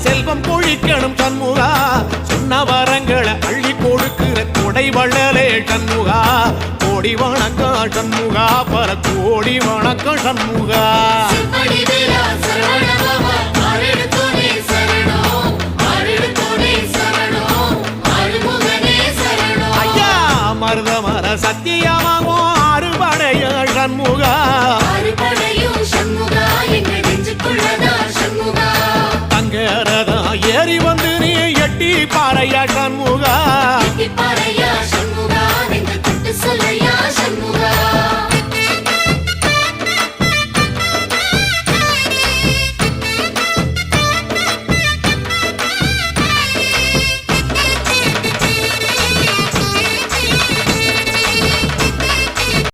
செல்வம் பொழிக்கணும் சண்முகா சொன்ன வரங்களை அள்ளி கொடுக்கிற கொடை வள்ளலே சண்முகா கோடி வணக்கம் சண்முகா பல கோடி வணக்கம் சண்முகா ஐயா மருதமர சத்தியமாகும் அறுபடைய சண்முகா தங்கரதா ஏறி வந்து நீ எட்டி பாறையா சண்முகா